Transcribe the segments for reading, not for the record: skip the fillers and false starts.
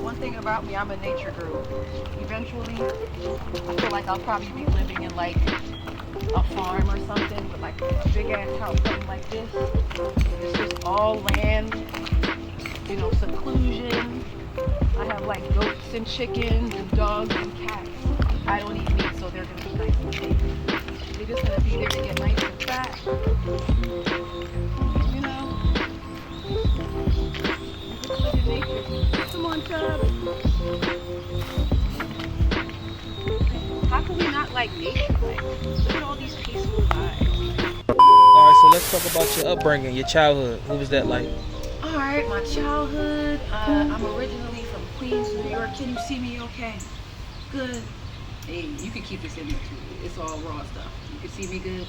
One thing about me, I'm a nature girl. Eventually, I feel like I'll probably be living in like a farm or something with like a big ass house, something like this. It's just all land, you know, seclusion. I have like goats and chickens and dogs and cats. I don't eat meat, so they're gonna be nice and safe. They're just gonna be there to get nice and fat. You know? Just live in nature. Come on, Chub. How can we not like nature? Like, look at all these peaceful vibes. Alright, so let's talk about your upbringing, your childhood. What was that like? Alright, my childhood. I'm originally from Queens, New York. Can you see me okay? Good. Hey, you can keep this in there too. It's all raw stuff. You can see me good?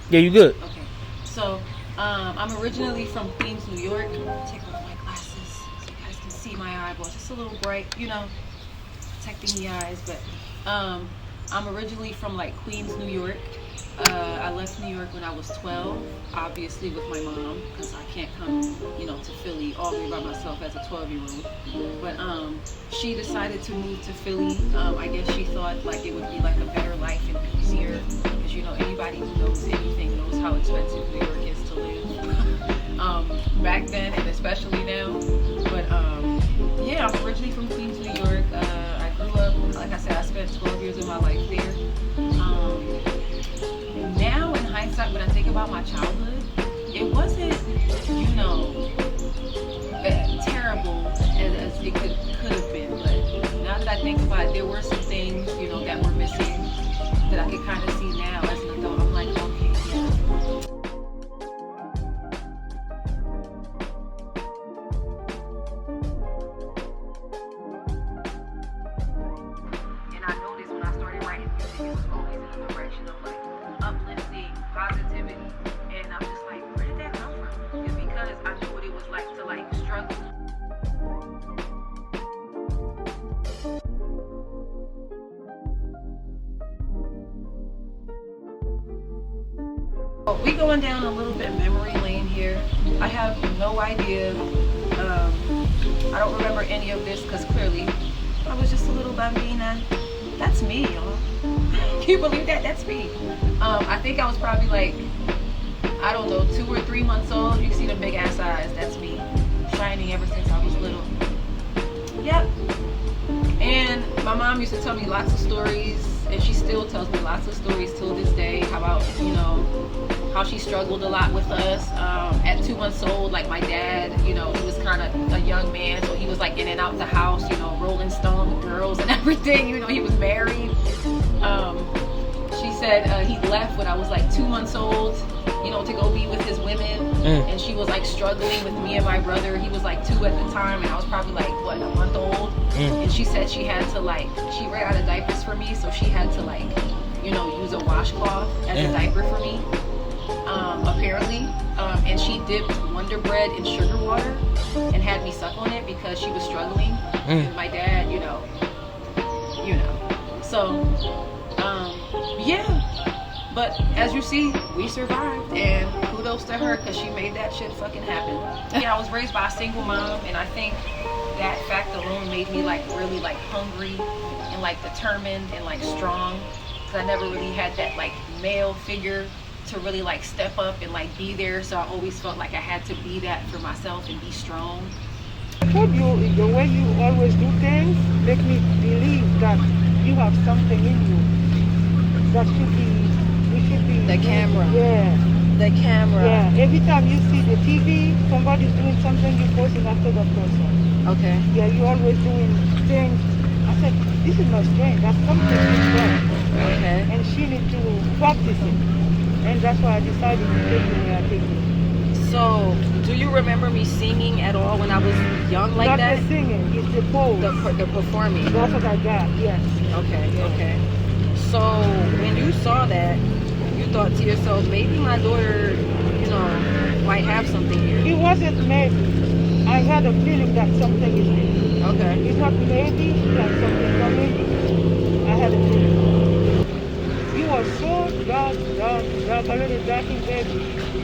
Yeah, you good. Okay. So, I'm originally from Queens, New York. Take off my glasses so you guys can see my eyeballs. Just a little bright, you know, protecting the eyes. But I'm originally from like Queens, New York. I left New York when I was 12, obviously with my mom, because I can't come, you know, to Philly all the way by myself as a 12-year-old. But she decided to move to Philly. I guess she thought like it would be like a better life and easier, because you know anybody who knows anything knows how expensive New York is to live. Back then and especially now. But yeah, I'm originally from Queens, New York. I grew up, like I said, I spent 12 years of my life there. Now in hindsight, when I think about my childhood, it wasn't, you know, terrible as it could have been. But now that I think about it, there were some things, you know, that were missing that I could kind of see now as an adult. I'm like, okay, yeah. And I noticed when I started writing music, it was always in the direction of like uplifting, positivity, and I'm just like, where did that come from? It's because I knew what it was like to like struggle. Well, we going down a little bit memory lane here. I have no idea. I don't remember any of this because clearly I was just a little bambina. That's me, y'all. Can you believe that? That's me. I think I was probably like, I don't know, 2 or 3 months old. You see the big ass eyes. That's me. Shining ever since I was little. Yep. And my mom used to tell me lots of stories, and she still tells me lots of stories till this day about, you know, how she struggled a lot with us. At 2 months old, like my dad, you know, he was kind of a young man, so he was like in and out the house, you know, Rolling Stone with girls and everything. You know, he was married. She said he left when I was like 2 months old, you know, to go be with his women. And she was like struggling with me and my brother. He was like 2 at the time, and I was probably like, what, a month old. And she said she had to like, she ran out of diapers for me, so she had to like, you know, use a washcloth as a diaper for me, apparently. And she dipped Wonder Bread in sugar water and had me suck on it because she was struggling. And my dad, you know. So, yeah. But as you see, we survived, and kudos to her because she made that shit fucking happen. Yeah, I was raised by a single mom, and I think that fact alone made me like really like hungry and like determined and like strong, because I never really had that like male figure to really like step up and like be there. So I always felt like I had to be that for myself and be strong. I told you, the way you always do things make me believe that you have something in you that should be. The camera. Yeah. The camera. Yeah. Every time you see the TV, somebody's doing something, you're posting after that person. Okay. Yeah, you're always doing things. I said, this is not strange. That's something she's done. Okay. And she needs to practice it. And that's why I decided to take you where I take you. So, do you remember me singing at all when I was young like not that? Not the singing, it's the pose. The performing. That's what I got, yes. Okay, yeah. Okay. So, when you saw that, you thought to yourself, maybe my daughter, you know, might have something here. It wasn't maybe. I had a feeling that something is there. Okay. It's not maybe that something coming. I had a feeling. You was so dark, a little dark in bed.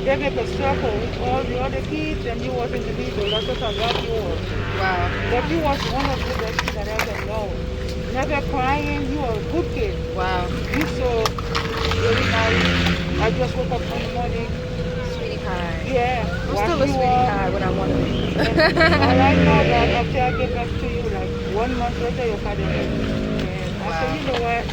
They make a circle with all the other kids, and you was in the middle. That's what I love you were. Wow. But you was one of the best kids that I ever know. Never crying. You were a good kid. Wow. You so really nice. I just woke up in the morning. Sweetie pie. Yeah. I'm still a sweetie pie when I want to be. All I know that after I get back to you, like 1 month later, your father left. And I said, you know what?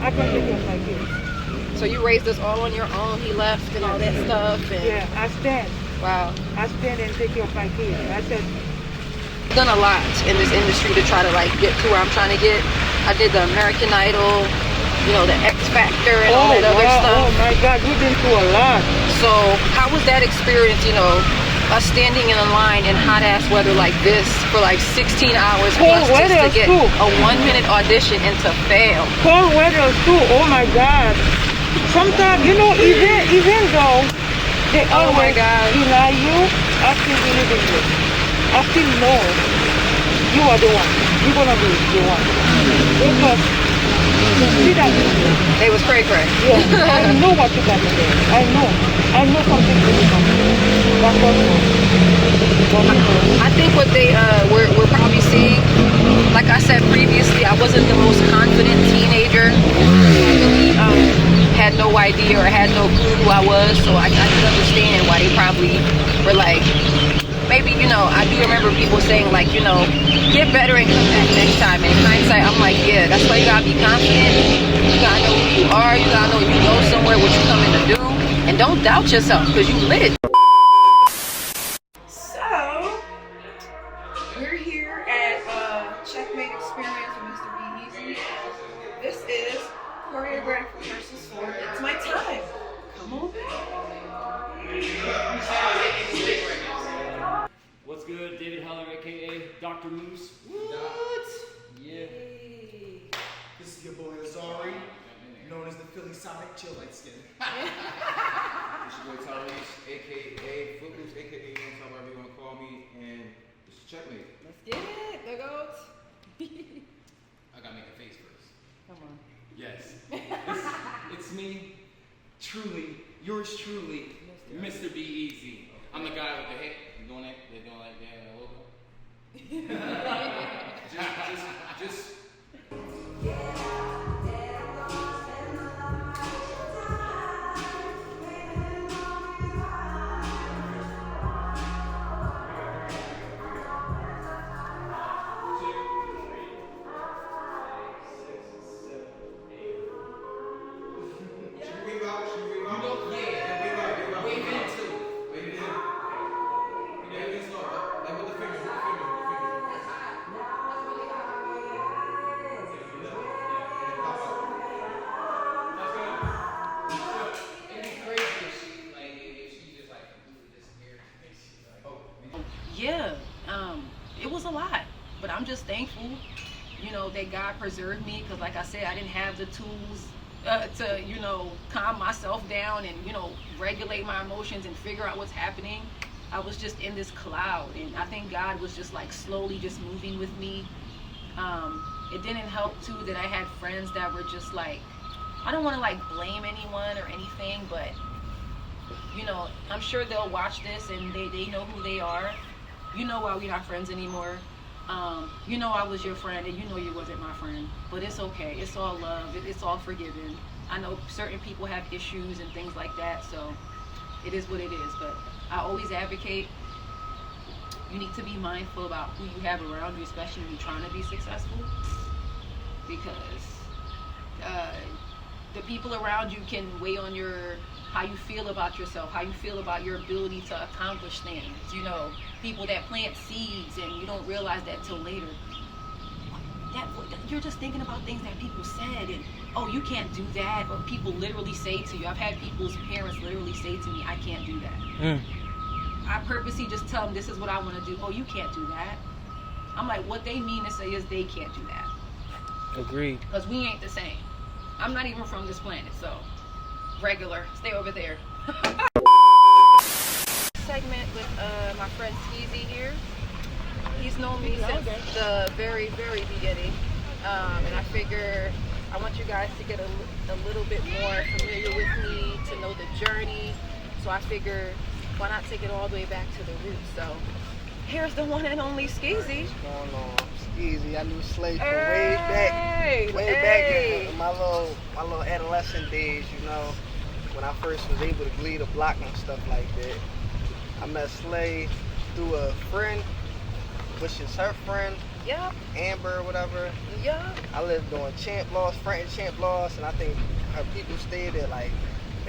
I can take care of my kids. So you raised us all on your own. He left and all that stuff. And Yeah, I stand. wow. I stand and take care of my kids. I said, Done a lot in this industry to try to like get to where I'm trying to get. I did the American Idol, you know, the X Factor and all that other stuff. Oh my God, we've been through a lot. So how was that experience, you know, us standing in a line in hot ass weather like this for like 16 hours Cold plus just weather to get too. a 1-minute audition and to fail? Cold weather too. Oh my God. Sometimes, you know, even though they Oh my always God. deny you, I still believe in you. I still know you are the one. You're gonna be the one. Because see that. They was cray. Yeah, I know what you got in there. I know something really coming. That's what I think what they were probably seeing, like I said previously, I wasn't the most confident teenager. I really had no idea or had no clue who I was, so I can understand why they probably were like, maybe, you know, I do remember people saying like, you know, get better and come back next time. And in hindsight, I'm like, yeah, that's why you gotta be confident. You gotta know who you are. You gotta know you go somewhere, what you coming to do, and don't doubt yourself because you lit. So we're here at Checkmate Experience with Mr. B Easy. This is choreographer versus 4. It's my time. Come on back. What's good? David Heller, aka Dr. Moose. What? Yeah. This is your boy Azari, known as the Philly Sonic Chill Light Skin. It's your boy Tyrese, aka Footloose, aka however you want to call me, and it's Checkmate. Let's get it. There goes. I gotta make a face first. Come on. Yes. It's me, truly, yours truly, Mr. B Easy. I'm the guy with the hit. You doing it? They're doing like that a little bit. Just Yeah, it was a lot, but I'm just thankful, you know, that God preserved me, because like I said, I didn't have the tools to, you know, calm myself down and, you know, regulate my emotions and figure out what's happening. I was just in this cloud, and I think God was just like slowly just moving with me. It didn't help too that I had friends that were just like, I don't want to like blame anyone or anything, but you know, I'm sure they'll watch this and they know who they are. You know why we're not friends anymore. You know I was your friend and you know you wasn't my friend. But it's okay. It's all love. It's all forgiven. I know certain people have issues and things like that, so it is what it is. But I always advocate, you need to be mindful about who you have around you, especially when you're trying to be successful. Because the people around you can weigh on how you feel about yourself, how you feel about your ability to accomplish things. You know, people that plant seeds and you don't realize that till later. You're just thinking about things that people said and, oh, you can't do that, or people literally say to you. I've had people's parents literally say to me, I can't do that. I purposely just tell them this is what I want to do. Oh, you can't do that. I'm like, what they mean to say is they can't do that. Agreed. Because we ain't the same. I'm not even from this planet, so regular. Stay over there. Segment with my friend Skeezy here. He's known me since the very, very beginning. And I figure I want you guys to get a little bit more familiar with me, to know the journey. So I figure, why not take it all the way back to the roots? So here's the one and only Skeezy. What's going on? Skeezy, I knew Slay from way back in my little adolescent days, you know, when I first was able to glee the block and stuff like that. I met Slay through a friend, which is her friend, Yup. Amber or whatever. Yup. I lived on Champ Loss, Franklin Champ Loss, and I think her people stayed at like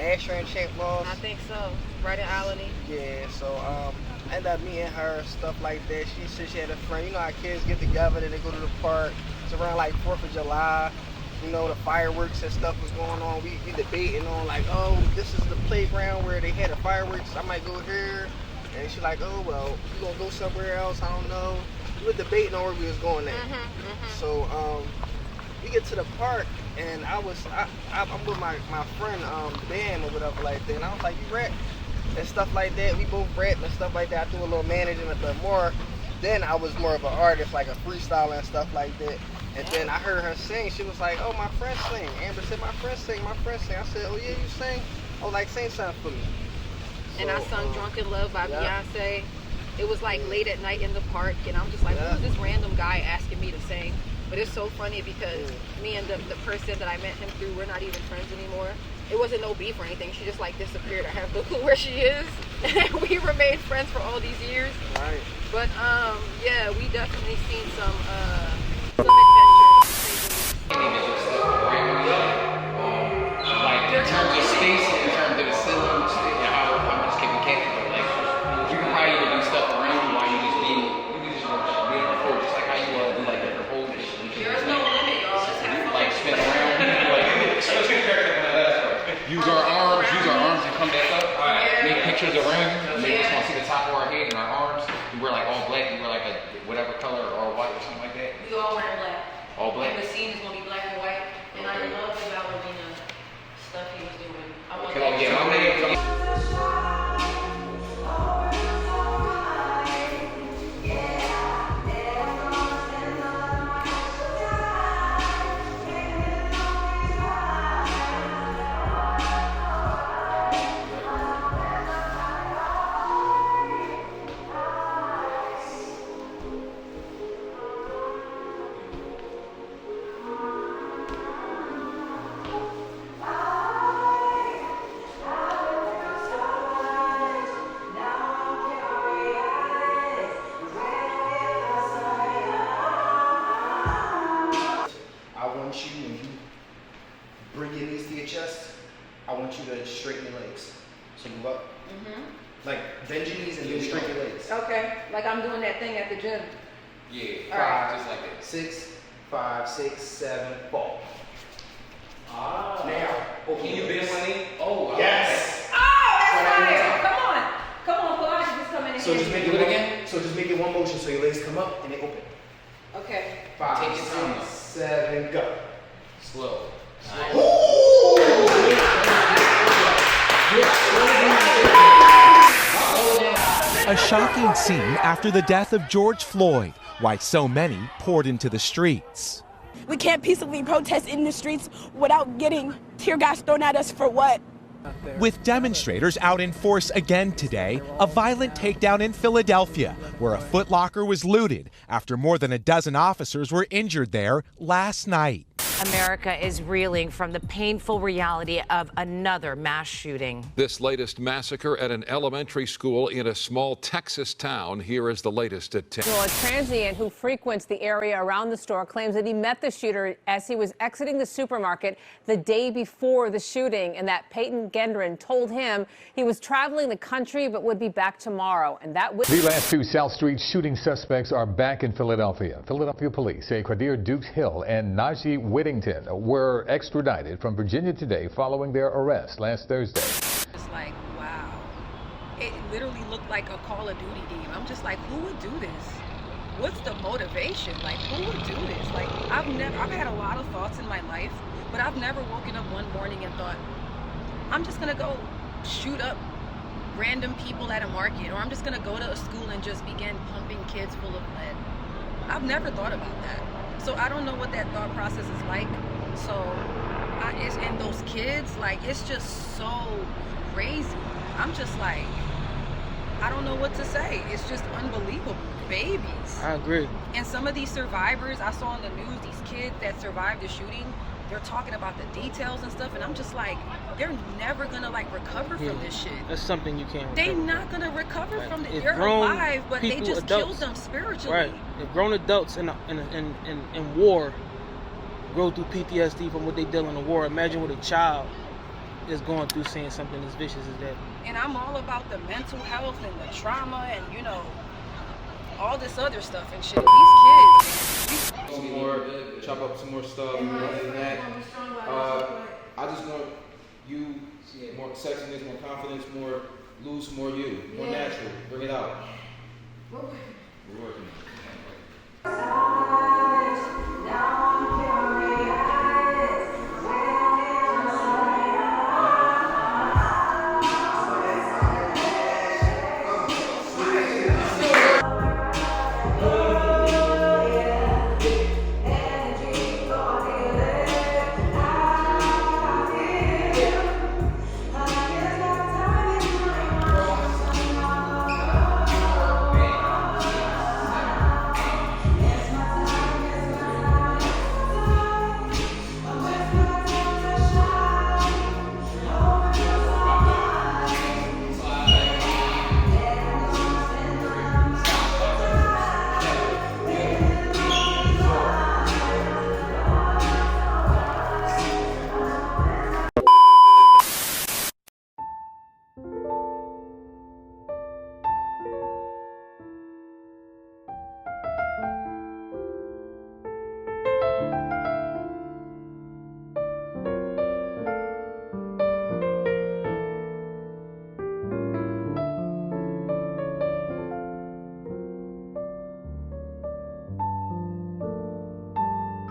Asher and Champ Loss. I think so. Right in Alany. Yeah, so I ended up meeting her, stuff like that. She said she had a friend. You know how kids get together, then they go to the park. It's around like 4th of July. You know, the fireworks and stuff was going on. We debating on like, oh, this is the playground where they had the fireworks. I might go here. And she's like, oh, well, you gonna go somewhere else? I don't know. We were debating on where we was going at. So we get to the park, and I'm with my friend, Bam or whatever like that. And I was like, you rap? And stuff like that. We both rap and stuff like that. I do a little management, but more. Then I was more of an artist, like a freestyler and stuff like that. And then I heard her sing. She was like, oh, my friend sing. Amber said, my friend sing, my friend sing. I said, oh yeah, you sing? I was like, sing something for me. And I sung Drunk in Love by Beyonce. It was like late at night in the park, and I'm just like, who is this random guy asking me to sing? But it's so funny because me and the person that I met him through, we're not even friends anymore. It wasn't no beef or anything. She just like disappeared. I have no clue where she is. And we remained friends for all these years. Right. But yeah, we definitely seen some adventures. Like in terms of space, in terms of the ceiling, and how much can be capable. Like you can probably even do stuff around you while you just being before, just like how you do like different holes. There's no limit, y'all. Just have fun. Like spin around. Use our arms and come back up. Make pictures around you. Make us want to see the top of our head and our arms. We wear like all black. We wear like a whatever color or white or something like that. We all wear black. All black. And the scene is gonna be black and white. And I love the ballerina stuff he was doing. I want Come on, yeah, my man. Come on. I want you, when you bring your knees to your chest, I want you to straighten your legs. So move up. Like bend your knees and then straighten your legs. Okay, like I'm doing that thing at the gym. Yeah, All right. just like that. 6, 5, 6, 7, fall. Now, open Can you your bend legs. one knee? Oh, Yes. Oh, that's Try that one fire! time. Come on, Pilates just come in and So get just me. make Do it it again. So just make it one motion so your legs come up and they open. Okay. 5, Take your time. 6, 7, go. Slow. A shocking scene after the death of George Floyd, why so many poured into the streets. We can't peaceably protest in the streets without getting tear gas thrown at us for what? With demonstrators out in force again today, a violent takedown in Philadelphia, where a Foot Locker was looted after more than a dozen officers were injured there last night. America is reeling from the painful reality of another mass shooting. This latest massacre at an elementary school in a small Texas town. Here is the latest at 10. Well, a transient who frequents the area around the store claims that he met the shooter as he was exiting the supermarket the day before the shooting, and that Peyton Gendron told him he was traveling the country but would be back tomorrow. And that The last two South Street shooting suspects are back in Philadelphia. Philadelphia police say Quadir Dukes Hill and Najee Whittington were extradited from Virginia today following their arrest last Thursday. It's like, wow. It literally looked like a Call of Duty game. I'm just like, who would do this? What's the motivation? Like, who would do this? Like, I've had a lot of thoughts in my life, but I've never woken up one morning and thought, I'm just gonna go shoot up random people at a market, or I'm just gonna go to a school and just begin pumping kids full of lead. I've never thought about that. So I don't know what that thought process is like, So, and those kids, like, it's just so crazy. I'm just like, I don't know what to say. It's just unbelievable. Babies. I agree. And some of these survivors, I saw on the news, these kids that survived the shooting, they're talking about the details and stuff, and I'm just like, they're never gonna like recover from this shit. That's something you can't recover. They're not gonna recover from it. If They're grown alive, but they people, just adults, killed them spiritually. Right. If grown adults in war go through PTSD from what they deal in the war, imagine what a child is going through seeing something as vicious as that. And I'm all about the mental health and the trauma and, you know, all this other stuff and shit. These kids. Some more, chop up some more stuff. Other than that, I just want you more sexiness, more confidence, more loose, more you, more natural. Bring it out. We're working.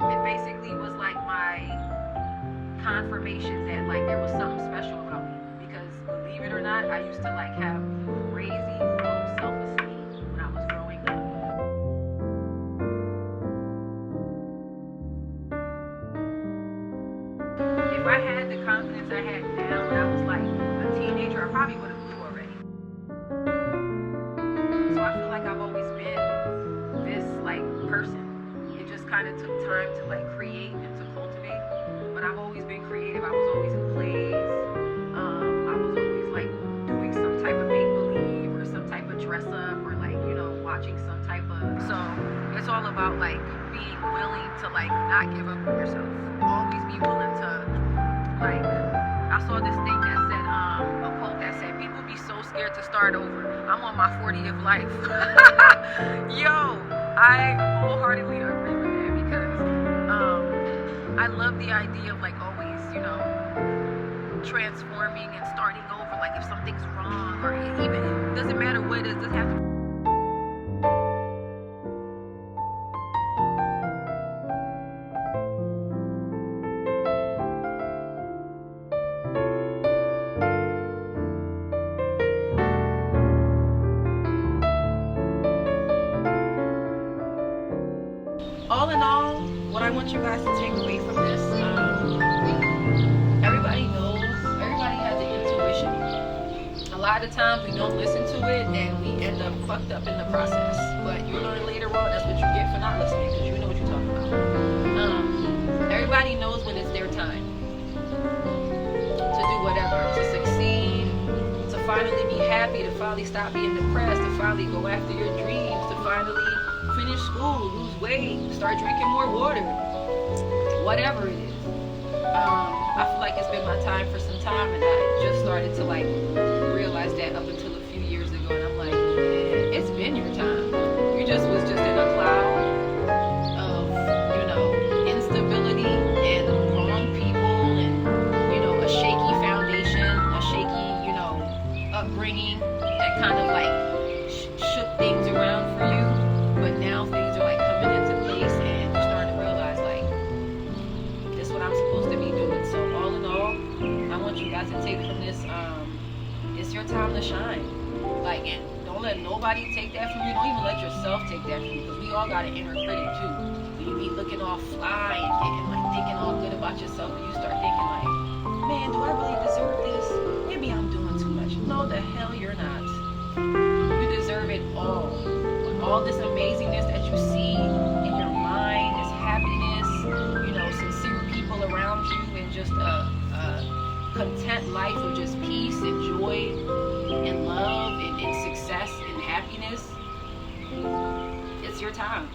It basically was like my confirmation that like there was something special about me, because believe it or not, I used to like have crazy low self-esteem when I was growing up. If I had the confidence I had now when I was like a teenager, I probably would have flew already. So I feel like I've always been this like person. It just kind of took time to like create and to cultivate, but I've always been creative. I was always in plays. I was always like doing some type of make-believe or some type of dress up, or like, you know, watching some type of, so it's all about like being willing to like not give up on yourself. Always be willing to like, I saw this thing that said, a quote that said, people be so scared to start over. I'm on my 40th life. Yo, I wholeheartedly agree with that, because I love the idea of like always, you know, transforming and starting over. Like if something's wrong, or even, it doesn't matter what it is, it doesn't have to. All in all, what I want you guys to take away from this, everybody knows, everybody has an intuition. A lot of times we don't listen to it and we end up fucked up in the process. But you learn later on, that's what you get for not listening, because you know what you're talking about. Everybody knows when it's their time to do whatever, to succeed, to finally be happy, to finally stop being depressed, to finally go after your dreams, to finally finish school, lose weight, start drinking more water, whatever it is. I feel like it's been my time for some time, and I just started to like realize that up until a few years ago, and I'm like, yeah, it's been your time. You just was just in a cloud of, you know, instability and wrong people, and, you know, a shaky foundation, a shaky, you know, upbringing that kind of like shook things around for you. But now things are like coming into place, and you're starting to realize like, this is what I'm supposed to be doing. So all in all, I want you guys to take from this, it's your time to shine. Like, and don't let nobody take that from you. Don't even let yourself take that from you, because we all got an inner critic too. you be looking all fly and getting like thinking all good about yourself, and you start thinking like, man, do I really deserve this? Maybe I'm doing too much. No, the hell you're not. You deserve it all. All this amazingness that you see in your mind, this happiness, you know, sincere people around you, and just a content life of just peace and joy and love and success and happiness. It's your time.